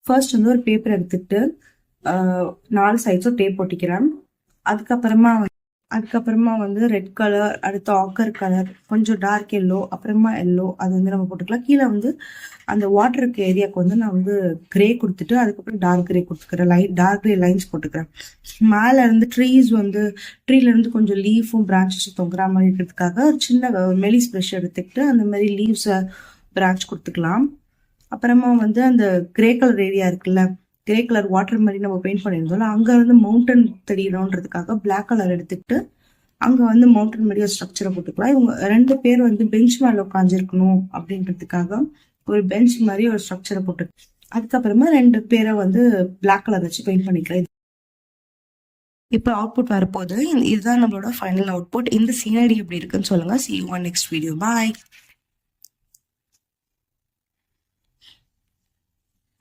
First வந்து ஒரு paper எடுத்துட்டு 4 சைட்ஸும் டேப் ஒட்டிக்கிறேன். அதுக்கப்புறமா வந்து ரெட் கலர், அடுத்து ஆக்கர் கலர், கொஞ்சம் டார்க் எல்லோ, அப்புறமா எல்லோ அது வந்து நம்ம போட்டுக்கலாம். கீழே வந்து அந்த வாட்டருக்கு ஏரியாவுக்கு வந்து நான் வந்து கிரே கொடுத்துட்டு அதுக்கப்புறம் டார்க் கிரே கொடுத்துக்கிறேன். டார்க் கிரே லைன்ஸ் போட்டுக்கிறேன். மேலே இருந்து ட்ரீல இருந்து கொஞ்சம் லீஃபும் பிரான்ச்சஸும் தொங்குற மாதிரி இருக்கிறதுக்காக ஒரு சின்ன மெலிஸ் ப்ரஷ் எடுத்துக்கிட்டு அந்த மாதிரி லீவ்ஸை பிரான்ச் கொடுத்துக்கலாம். அப்புறமா வந்து அந்த கிரே கலர் ஏரியா இருக்குல்ல, கிரே கலர் வாட்டர் மாதிரி நம்ம பெயிண்ட் பண்ணியிருந்தோம்ல, அங்கே வந்து மவுண்டன் தெரியணுன்றதுக்காக பிளாக் கலர் எடுத்துக்கிட்டு அங்கே வந்து மவுண்டன் மாதிரி ஒரு ஸ்ட்ரக்சரை போட்டுக்கலாம். இவங்க 2 பேர் வந்து பெஞ்ச் மேலே உட்காந்துருக்கணும் அப்படின்றதுக்காக ஒரு பெஞ்ச் மாதிரி ஒரு ஸ்ட்ரக்சரை போட்டு அதுக்கப்புறமா 2 பேரை வந்து பிளாக் கலர் வச்சு பெயிண்ட் பண்ணிக்கலாம். இப்போ அவுட்புட் வரப்போகுது. இதுதான் நம்மளோட ஃபைனல் அவுட்புட். இந்த சீனரி எப்படி இருக்குன்னு சொல்லுங்க. See you on next video. Bye.